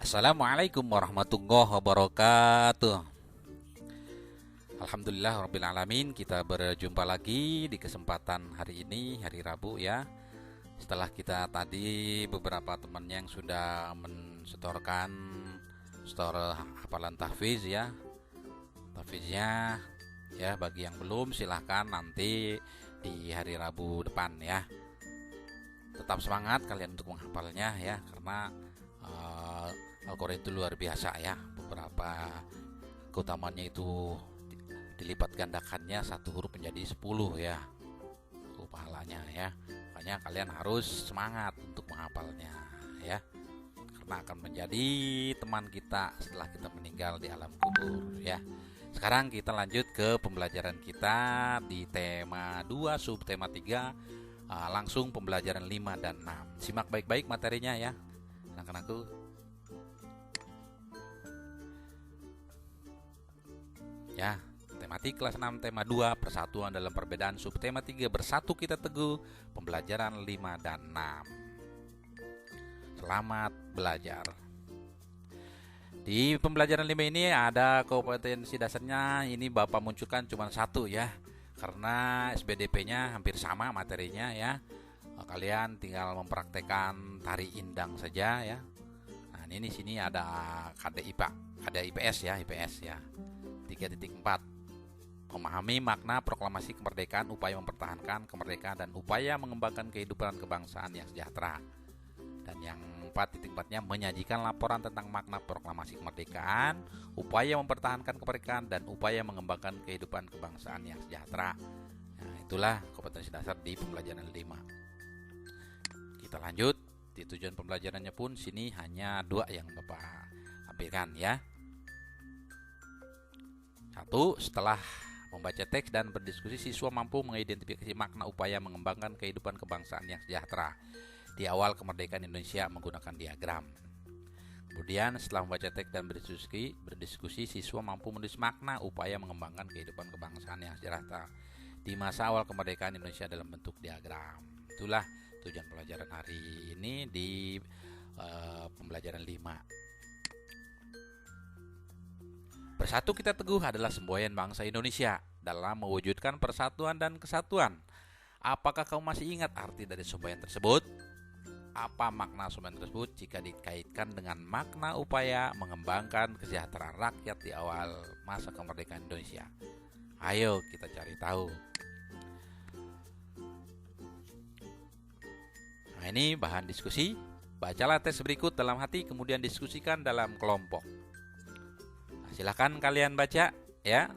Assalamualaikum warahmatullahi wabarakatuh. Alhamdulillah rabbil alamin, kita berjumpa lagi di kesempatan hari ini, hari Rabu ya. Setelah kita tadi beberapa teman yang sudah mensetorkan setor hafalan tahfiz ya. Tahfiznya ya, bagi yang belum silahkan nanti di hari Rabu depan ya. Tetap semangat kalian untuk menghafalnya ya, karena Al-Quran itu luar biasa ya. Beberapa keutamaannya itu dilipat gandakannya, satu huruf menjadi 10 ya pahalanya ya. Makanya kalian harus semangat untuk menghafalnya ya, karena akan menjadi teman kita setelah kita meninggal di alam kubur ya. Sekarang kita lanjut ke pembelajaran kita di tema 2 subtema 3, langsung pembelajaran 5 dan 6. Simak baik-baik materinya ya anak-anakku ya. Tematik kelas 6 tema 2 persatuan dalam perbedaan, subtema 3 bersatu kita teguh, pembelajaran 5 dan 6. Selamat belajar. Di pembelajaran 5 ini ada kompetensi dasarnya, ini Bapak munculkan cuma satu ya, karena SBDP-nya hampir sama materinya ya. Kalian tinggal mempraktekkan tari indang saja ya. Nah, ini sini ada KDIPA, ada IPS ya, IPS ya. 3.4, memahami makna proklamasi kemerdekaan, upaya mempertahankan kemerdekaan dan upaya mengembangkan kehidupan kebangsaan yang sejahtera. Dan yang 4.4-nya menyajikan laporan tentang makna proklamasi kemerdekaan, upaya mempertahankan kemerdekaan dan upaya mengembangkan kehidupan kebangsaan yang sejahtera. Nah, itulah kompetensi dasar di pembelajaran 5. Kita lanjut. Di tujuan pembelajarannya pun sini hanya 2 yang Bapak tampilkan ya. 1. Setelah membaca teks dan berdiskusi, siswa mampu mengidentifikasi makna upaya mengembangkan kehidupan kebangsaan yang sejahtera di awal kemerdekaan Indonesia menggunakan diagram. Kemudian setelah membaca teks dan berdiskusi, siswa mampu menulis makna upaya mengembangkan kehidupan kebangsaan yang sejahtera di masa awal kemerdekaan Indonesia dalam bentuk diagram. Itulah tujuan pelajaran hari ini di pembelajaran 5. Bersatu kita teguh adalah semboyan bangsa Indonesia dalam mewujudkan persatuan dan kesatuan. Apakah kamu masih ingat arti dari semboyan tersebut? Apa makna semboyan tersebut jika dikaitkan dengan makna upaya mengembangkan kesejahteraan rakyat di awal masa kemerdekaan Indonesia? Ayo kita cari tahu. Nah, ini bahan diskusi. Bacalah teks berikut dalam hati, kemudian diskusikan dalam kelompok. Silakan kalian baca ya.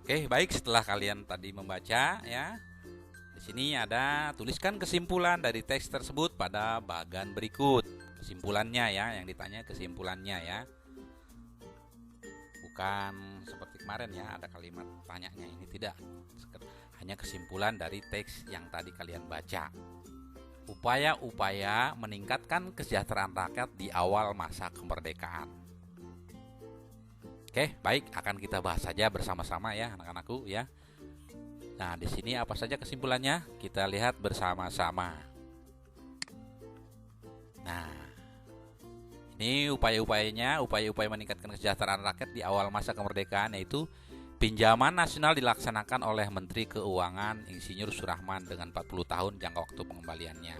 Oke, baik, setelah kalian tadi membaca ya. Di sini ada tuliskan kesimpulan dari teks tersebut pada bagan berikut. Kesimpulannya ya, yang ditanya kesimpulannya ya. Bukan seperti kemarin ya, ada kalimat tanyanya, ini tidak. Hanya kesimpulan dari teks yang tadi kalian baca. Upaya-upaya meningkatkan kesejahteraan rakyat di awal masa kemerdekaan. Oke, baik, akan kita bahas saja bersama-sama ya anak-anakku ya. Nah, di sini apa saja kesimpulannya? Kita lihat bersama-sama. Nah, ini upaya-upayanya, upaya-upaya meningkatkan kesejahteraan rakyat di awal masa kemerdekaan, yaitu pinjaman nasional dilaksanakan oleh Menteri Keuangan Insinyur Surahman dengan 40 tahun jangka waktu pengembaliannya.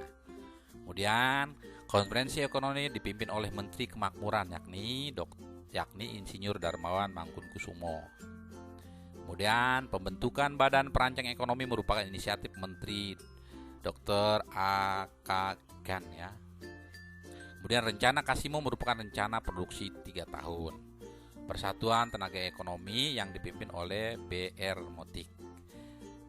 Kemudian, konferensi ekonomi dipimpin oleh Menteri Kemakmuran yakni Insinyur Darmawan Mangkunkusumo. Kemudian, pembentukan Badan Perancang Ekonomi merupakan inisiatif Menteri Dr. A.K. Gan ya. Kemudian rencana Kasimo merupakan rencana produksi 3 tahun. Persatuan Tenaga Ekonomi yang dipimpin oleh B.R. Motik.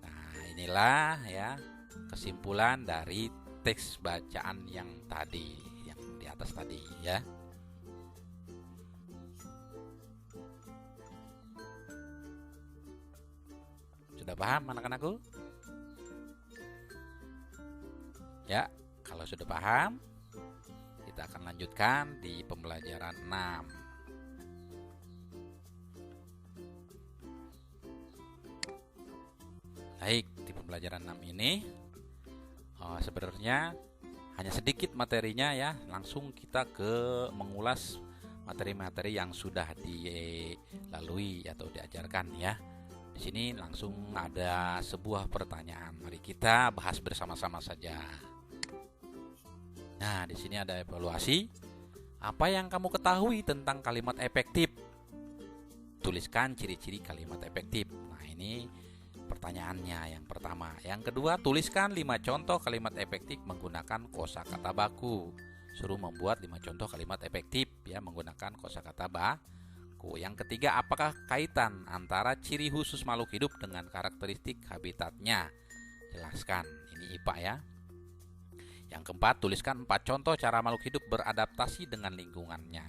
Nah, inilah ya kesimpulan dari teks bacaan yang tadi, yang di atas tadi ya. Sudah paham anak-anakku? Ya, kalau sudah paham, kita akan lanjutkan di pembelajaran 6. Baik, di pembelajaran 6 ini sebenarnya hanya sedikit materinya ya. Langsung kita ke mengulas materi-materi yang sudah dilalui atau diajarkan ya. Di sini langsung ada sebuah pertanyaan. Mari kita bahas bersama-sama saja. Nah, di sini ada evaluasi. Apa yang kamu ketahui tentang kalimat efektif? Tuliskan ciri-ciri kalimat efektif. Nah, ini pertanyaannya yang pertama. Yang kedua, tuliskan 5 contoh kalimat efektif menggunakan kosakata baku. Suruh membuat 5 contoh kalimat efektif ya menggunakan kosakata baku. Yang ketiga, apakah kaitan antara ciri khusus makhluk hidup dengan karakteristik habitatnya? Jelaskan. Ini IPA ya. Yang keempat, tuliskan 4 contoh cara makhluk hidup beradaptasi dengan lingkungannya.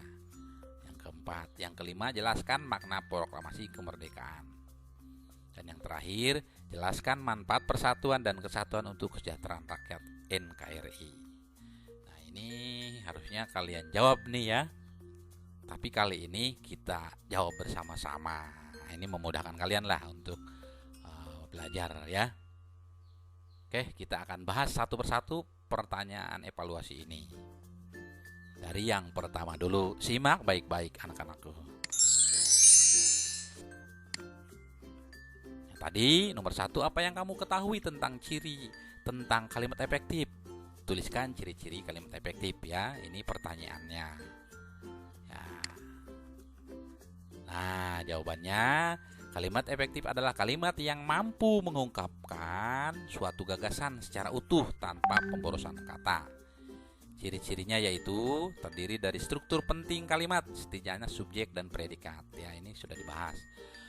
Yang keempat, yang kelima, jelaskan makna proklamasi kemerdekaan. Dan yang terakhir, jelaskan manfaat persatuan dan kesatuan untuk kesejahteraan rakyat NKRI. Nah, ini harusnya kalian jawab nih ya. Tapi kali ini kita jawab bersama-sama. Nah, ini memudahkan kalian lah untuk belajar ya. Oke, kita akan bahas satu persatu pertanyaan evaluasi ini. Dari yang pertama dulu, simak baik-baik anak-anakku. Yang tadi nomor 1, apa yang kamu ketahui tentang kalimat efektif? Tuliskan ciri-ciri kalimat efektif ya. Ini pertanyaannya. Ya. Nah, jawabannya, kalimat efektif adalah kalimat yang mampu mengungkapkan suatu gagasan secara utuh tanpa pemborosan kata. Ciri-cirinya yaitu terdiri dari struktur penting kalimat, setidaknya subjek dan predikat. Ya, ini sudah dibahas.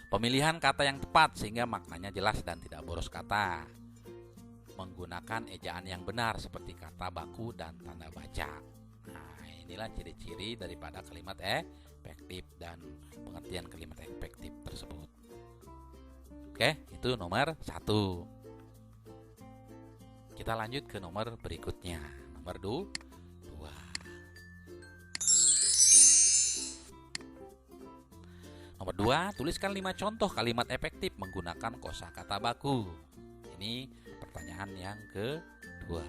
Pemilihan kata yang tepat sehingga maknanya jelas dan tidak boros kata. Menggunakan ejaan yang benar seperti kata baku dan tanda baca. Nah, inilah ciri-ciri daripada kalimat efektif dan pengertian kalimat efektif tersebut. Oke, itu nomor 1. Kita lanjut ke nomor berikutnya. Nomor 2. Nomor 2, tuliskan 5 contoh kalimat efektif menggunakan kosakata baku. Ini pertanyaan yang kedua.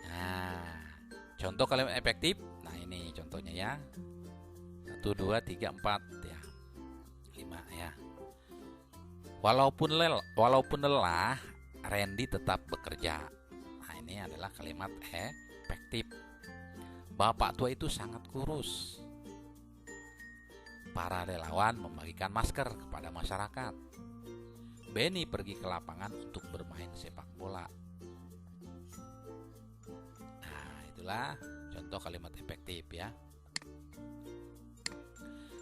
Nah, contoh kalimat efektif. Nah, ini contohnya ya. 1, 2, 3, 4 ya. 5 ya. Walaupun lelah, Randy tetap bekerja. Nah, ini adalah kalimat efektif. Bapak tua itu sangat kurus. Para relawan membagikan masker kepada masyarakat. Benny pergi ke lapangan untuk bermain sepak bola. Nah, itulah contoh kalimat efektif ya.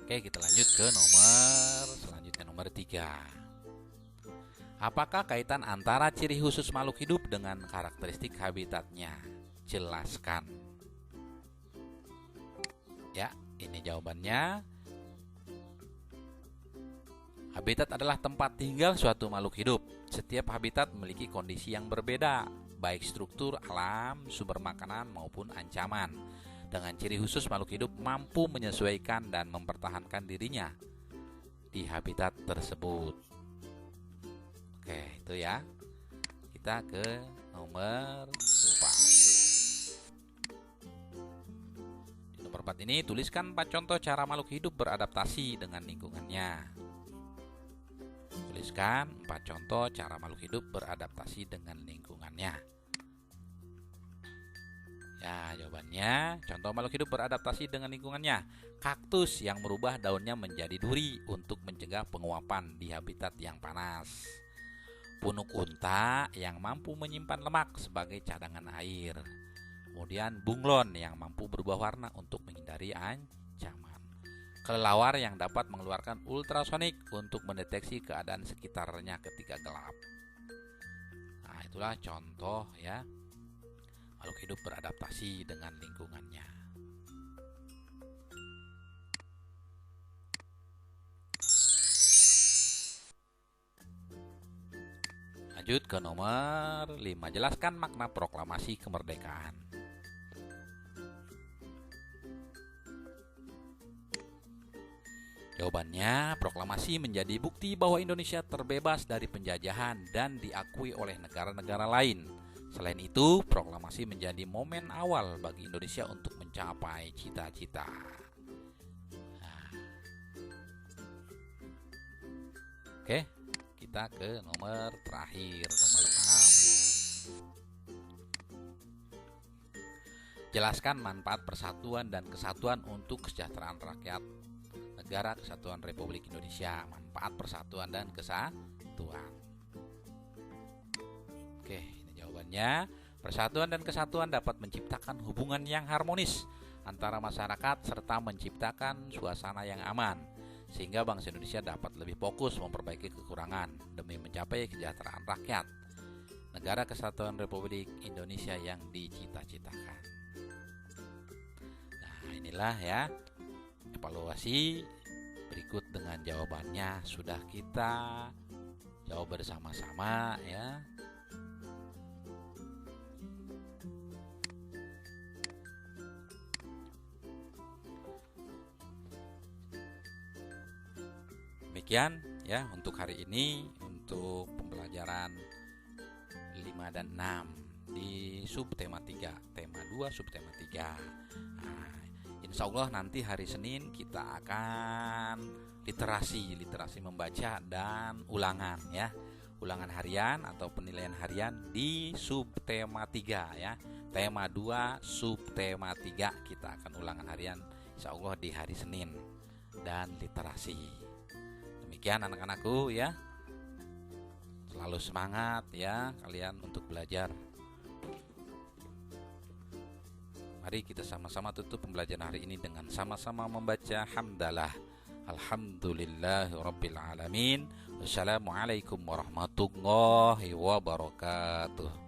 Oke, kita lanjut ke selanjutnya nomor 3. Apakah kaitan antara ciri khusus makhluk hidup dengan karakteristik habitatnya? Jelaskan. Ya, ini jawabannya. Habitat adalah tempat tinggal suatu makhluk hidup. Setiap habitat memiliki kondisi yang berbeda, baik struktur alam, sumber makanan maupun ancaman. Dengan ciri khusus, makhluk hidup mampu menyesuaikan dan mempertahankan dirinya di habitat tersebut. Oke, itu ya. Kita ke nomor 4. Di nomor 4 ini tuliskan 4 contoh cara makhluk hidup beradaptasi dengan lingkungannya. Tuliskan 4 contoh cara makhluk hidup beradaptasi dengan lingkungannya. Ya, jawabannya, contoh makhluk hidup beradaptasi dengan lingkungannya. Kaktus yang merubah daunnya menjadi duri untuk mencegah penguapan di habitat yang panas. Punuk unta yang mampu menyimpan lemak sebagai cadangan air. Kemudian bunglon yang mampu berubah warna untuk menghindari ancaman. Kelelawar yang dapat mengeluarkan ultrasonik untuk mendeteksi keadaan sekitarnya ketika gelap. Nah, itulah contoh ya makhluk hidup beradaptasi dengan lingkungannya. Lanjut ke nomor 5. Jelaskan makna proklamasi kemerdekaan. Jawabannya, proklamasi menjadi bukti bahwa Indonesia terbebas dari penjajahan dan diakui oleh negara-negara lain. Selain itu, proklamasi menjadi momen awal bagi Indonesia untuk mencapai cita-cita. Nah. Oke, kita ke nomor terakhir, nomor 6. Jelaskan manfaat persatuan dan kesatuan untuk kesejahteraan rakyat negara Kesatuan Republik Indonesia. Manfaat persatuan dan kesatuan. Oke, ini jawabannya. Persatuan dan kesatuan dapat menciptakan hubungan yang harmonis antara masyarakat serta menciptakan suasana yang aman, sehingga bangsa Indonesia dapat lebih fokus memperbaiki kekurangan demi mencapai kesejahteraan rakyat negara Kesatuan Republik Indonesia yang dicita-citakan. Nah, inilah ya evaluasi berikut dengan jawabannya sudah kita jawab bersama-sama ya. Demikian ya untuk hari ini, untuk pembelajaran 5 dan 6 di subtema 3, tema 2 subtema 3. Nah, insya Allah nanti hari Senin kita akan literasi membaca dan ulangan ya. Ulangan harian atau penilaian harian di subtema 3 ya. Tema 2 subtema 3 kita akan ulangan harian insya Allah di hari Senin dan literasi. Demikian anak-anakku ya. Selalu semangat ya kalian untuk belajar. Mari kita sama-sama tutup pembelajaran hari ini dengan sama-sama membaca hamdalah. Alhamdulillahirabbil alamin. Wassalamualaikum warahmatullahi wabarakatuh.